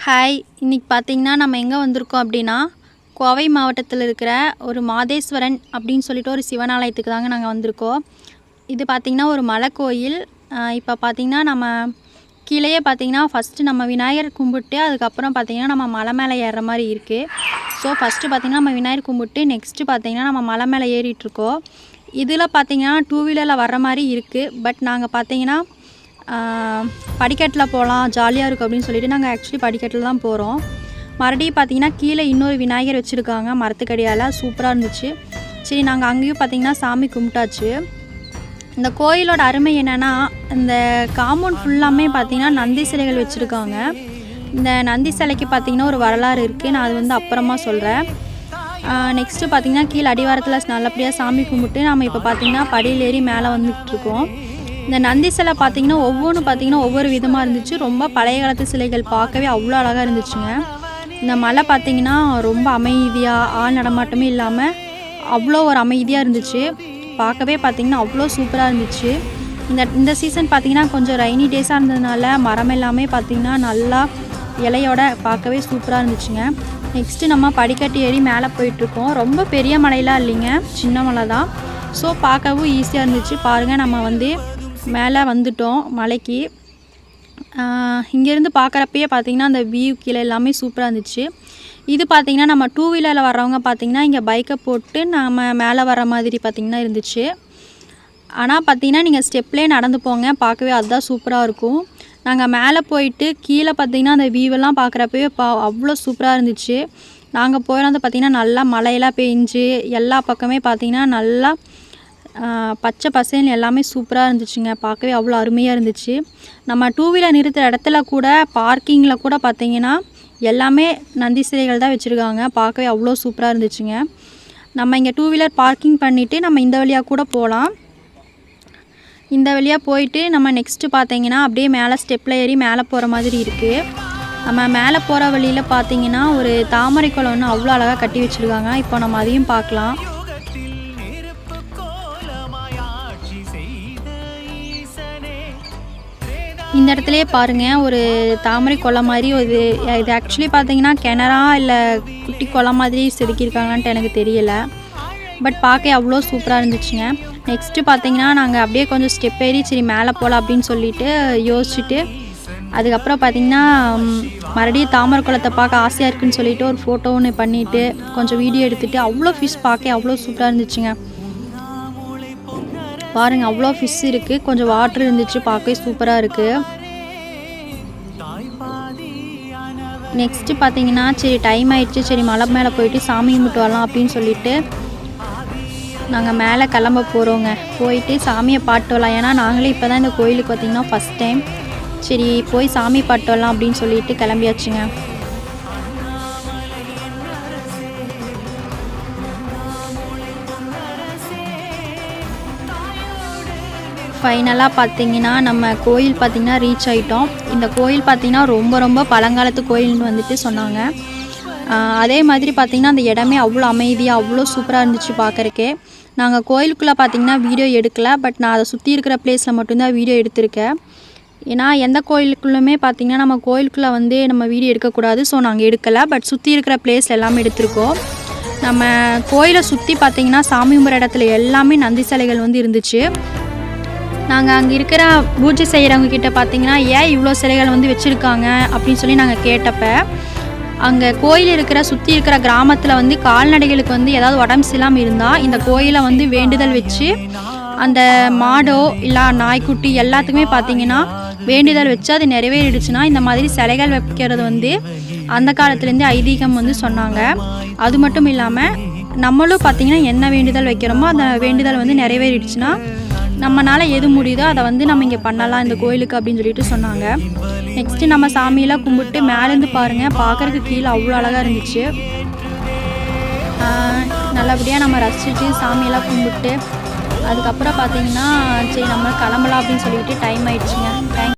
Hi, இன்னைக்கு பார்த்தீங்கன்னா நம்ம எங்கே வந்திருக்கோம் அப்படின்னா, கோவை மாவட்டத்தில் இருக்கிற ஒரு மாதேஸ்வரன் அப்படின்னு சொல்லிட்டு ஒரு சிவன் ஆலயத்துக்கு தாங்க நாங்கள் வந்திருக்கோம். இது பார்த்திங்கன்னா ஒரு மலை கோயில். இப்போ பார்த்திங்கன்னா நம்ம கீழேயே பார்த்திங்கன்னா ஃபஸ்ட்டு நம்ம விநாயகர் கும்பிட்டு அதுக்கப்புறம் பார்த்திங்கன்னா நம்ம மலை மேலே ஏறுற மாதிரி இருக்குது. ஸோ ஃபஸ்ட்டு பார்த்திங்கன்னா நம்ம விநாயகர் கும்பிட்டு நெக்ஸ்ட்டு பார்த்திங்கன்னா நம்ம மலை மேலே ஏறிட்டுருக்கோம். இதில் பார்த்திங்கன்னா 2 வீலரில் வர்ற மாதிரி இருக்குது. பட் நாங்கள் பார்த்திங்கன்னா படிக்கட்டில் போகலாம், ஜாலியாக இருக்கும் அப்படின்னு சொல்லிட்டு நாங்கள் ஆக்சுவலி படிக்கட்டில் தான் போகிறோம். மறுபடியும் பார்த்திங்கன்னா கீழே இன்னொரு விநாயகர் வச்சுருக்காங்க மரத்துக்கடியால், சூப்பராக இருந்துச்சு. சரி, நாங்கள் அங்கேயும் பார்த்திங்கன்னா சாமி கும்பிட்டாச்சு. இந்த கோயிலோட அருமை என்னென்னா, இந்த காம்பவுண்ட் ஃபுல்லாமே பார்த்திங்கன்னா நந்தி சிலைகள் வச்சுருக்காங்க. இந்த நந்தி சிலைக்கு பார்த்திங்கன்னா ஒரு வரலாறு இருக்குது. நான் அது வந்து அப்புறமா சொல்கிறேன். நெக்ஸ்ட்டு பார்த்திங்கன்னா கீழே அடிவாரத்தில் நல்லபடியாக சாமி கும்பிட்டு நம்ம இப்போ பார்த்திங்கன்னா படியில் ஏறி மேலே வந்துட்டுருக்கோம். இந்த நந்தி சிலை பார்த்திங்கன்னா ஒவ்வொன்றும் பார்த்திங்கன்னா ஒவ்வொரு விதமாக இருந்துச்சு. ரொம்ப பழைய காலத்து சிலைகள் பார்க்கவே அவ்வளோ அழகாக இருந்துச்சுங்க. இந்த மலை பார்த்திங்கன்னா ரொம்ப அமைதியாக, ஆள் நடமாட்டமே இல்லாமல் அவ்வளோ ஒரு அமைதியாக இருந்துச்சு. பார்க்கவே பார்த்திங்கன்னா அவ்வளோ சூப்பராக இருந்துச்சு. இந்த சீசன் பார்த்திங்கன்னா கொஞ்சம் ரெய்னி டேஸாக இருந்ததுனால மரம் எல்லாமே பார்த்திங்கன்னா நல்லா இலையோட பார்க்கவே சூப்பராக இருந்துச்சுங்க. நெக்ஸ்ட்டு நம்ம படிக்கட்டு ஏறி மேலே போயிட்டுருக்கோம். ரொம்ப பெரிய மலையெல்லாம் இல்லைங்க, சின்ன மலை தான். ஸோ பார்க்கவும் ஈஸியாக இருந்துச்சு. பாருங்கள், நம்ம வந்து மேலே வந்துட்டோம் மலைக்கு. இங்கேருந்து பார்க்குறப்பயே பார்த்திங்கன்னா அந்த வியூ கீழே எல்லாமே சூப்பராக இருந்துச்சு. இது பார்த்திங்கன்னா நம்ம 2 வீலரில் வர்றவங்க பார்த்திங்கன்னா இங்கே பைக்கை போட்டு நம்ம மேலே வர மாதிரி பார்த்திங்கன்னா இருந்துச்சு. ஆனால் பார்த்திங்கன்னா நீங்கள் ஸ்டெப்லேயே நடந்து போங்க, பார்க்கவே அதுதான் சூப்பராக இருக்கும். நாங்கள் மேலே போயிட்டு கீழே பார்த்திங்கன்னா அந்த வியூவெல்லாம் பார்க்குறப்பவே அவ்வளோ சூப்பராக இருந்துச்சு. நாங்கள் போயிருந்து பார்த்திங்கன்னா நல்லா மழையெல்லாம் பெஞ்சு எல்லா பக்கமே பார்த்திங்கன்னா நல்லா பச்சை பசேல்னு எல்லாமே சூப்பராக இருந்துச்சுங்க. பார்க்கவே அவ்வளோ அருமையாக இருந்துச்சு. நம்ம 2 வீலர் நிறுத்துகிற இடத்துல கூட பார்க்கிங்கில் கூட பார்த்திங்கன்னா எல்லாமே நந்தி சிலைகள் தான் வச்சுருக்காங்க. பார்க்கவே அவ்வளோ சூப்பராக இருந்துச்சுங்க. நம்ம இங்கே 2 வீலர் பார்க்கிங் பண்ணிவிட்டு நம்ம இந்த வழியாக கூட போகலாம். இந்த வழியாக போயிட்டு நம்ம நெக்ஸ்ட்டு பார்த்திங்கன்னா அப்படியே மேலே ஸ்டெப்பில் ஏறி மேலே போகிற மாதிரி இருக்குது. நம்ம மேலே போகிற வழியில் பார்த்திங்கன்னா ஒரு தாமரை குளம் ஒன்று அவ்வளோ அழகாக கட்டி வச்சுருக்காங்க. இப்போ நம்ம அதையும் பார்க்கலாம். இந்த இடத்துலையே பாருங்கள், ஒரு தாமரை குளம் மாதிரி இது ஆக்சுவலி பார்த்திங்கன்னா கிணறா இல்லை குட்டி குளம் மாதிரி செதுக்கியிருக்காங்கன்ட்டு எனக்கு தெரியலை. பட் பார்க்க அவ்வளோ சூப்பராக இருந்துச்சுங்க. நெக்ஸ்ட்டு பார்த்திங்கன்னா நாங்கள் அப்படியே கொஞ்சம் ஸ்டெப் ஏறி சரி மேலே போகலாம் அப்படின்னு சொல்லிட்டு யோசிச்சுட்டு அதுக்கப்புறம் பார்த்திங்கன்னா மறுபடியும் தாமரை குளத்தை பார்க்க ஆசையாக இருக்குதுன்னு சொல்லிவிட்டு ஒரு ஃபோட்டோ ஒன்று பண்ணிவிட்டு கொஞ்சம் வீடியோ எடுத்துகிட்டு அவ்வளோ ஃபிஷ் பார்க்க அவ்வளோ சூப்பராக இருந்துச்சுங்க. பாருங்கள், அவ்வளோ ஃபிஷ் இருக்குது, கொஞ்சம் வாட்டர் இருந்துச்சு, பார்க்கவே சூப்பராக இருக்குது. நெக்ஸ்ட்டு பார்த்திங்கன்னா சரி டைம் ஆகிடுச்சு, சரி மலை மேலே போயிட்டு சாமி கும்பிட்டு வரலாம் அப்படின்னு சொல்லிட்டு நாங்கள் மேலே கிளம்ப போகிறோங்க. போயிட்டு சாமியை பாட்டு வரலாம். ஏன்னா நாங்களே இப்போ தான் இந்த கோயிலுக்கு பார்த்திங்கன்னா ஃபஸ்ட் டைம். சரி போய் சாமி பாட்டு வரலாம் அப்படின்னு சொல்லிட்டு கிளம்பியாச்சுங்க. ஃபைனலாக பார்த்திங்கன்னா நம்ம கோயில் பார்த்திங்கன்னா ரீச் ஆகிட்டோம். இந்த கோயில் பார்த்திங்கன்னா ரொம்ப ரொம்ப பழங்காலத்து கோயில்னு வந்துட்டு சொன்னாங்க. அதே மாதிரி பார்த்திங்கன்னா அந்த இடமே அவ்வளோ அமைதியாக அவ்வளோ சூப்பராக இருந்துச்சு பார்க்குறக்கே. நாங்கள் கோயிலுக்குள்ளே பார்த்திங்கன்னா வீடியோ எடுக்கலை. பட் நான் அதை சுற்றி இருக்கிற பிளேஸில் மட்டும்தான் வீடியோ எடுத்திருக்கேன். ஏன்னா எந்த கோயிலுக்குள்ளுமே பார்த்திங்கன்னா நம்ம கோயிலுக்குள்ளே வந்து நம்ம வீடியோ எடுக்கக்கூடாது. ஸோ நாங்கள் எடுக்கலை. பட் சுற்றி இருக்கிற பிளேஸ் எல்லாமே எடுத்திருக்கோம். நம்ம கோயிலை சுற்றி பார்த்திங்கன்னா சாமி கும்பிட்ற இடத்துல எல்லாமே நந்தி சிலைகள் வந்து இருந்துச்சு. நாங்கள் அங்கே இருக்கிற பூஜை செய்கிறவங்க கிட்ட பார்த்திங்கன்னா ஏன் இவ்வளோ சிலைகள் வந்து வச்சுருக்காங்க அப்படின்னு சொல்லி நாங்கள் கேட்டப்ப, அங்கே கோயில் இருக்கிற சுற்றி இருக்கிற கிராமத்தில் வந்து கால்நடைகளுக்கு வந்து ஏதாவது உடம்பு சரியில்லாமல் இருந்தால் இந்த கோயிலை வந்து வேண்டுதல் வச்சு அந்த மாடோ இல்லை நாய்க்குட்டி எல்லாத்துக்குமே பார்த்திங்கன்னா வேண்டுதல் வச்சு அது நிறைவேறிடுச்சுன்னா இந்த மாதிரி சிலைகள் வைக்கிறது வந்து அந்த காலத்துலேருந்து ஐதீகம் வந்து சொன்னாங்க. அது மட்டும் இல்லாமல் நம்மளும் பார்த்திங்கன்னா என்ன வேண்டுதல் வைக்கிறோமோ அந்த வேண்டுதல் வந்து நிறைவேறிடுச்சுன்னா நம்மளால் எது முடியுதோ அதை வந்து நம்ம இங்கே பண்ணலாம் இந்த கோயிலுக்கு அப்படின்னு சொல்லிட்டு சொன்னாங்க. நெக்ஸ்ட்டு நம்ம சாமியெல்லாம் கும்பிட்டு மேலேருந்து பாருங்கள், பார்க்குறதுக்கு கீழே அவ்வளோ அழகாக இருந்துச்சு. நல்லபடியாக நம்ம ரசிச்சுட்டு சாமியெல்லாம் கும்பிட்டு அதுக்கப்புறம் பார்த்திங்கன்னா சரி நம்ம கிளம்பலாம் அப்படின்னு சொல்லிட்டு டைம் ஆகிடுச்சுங்க.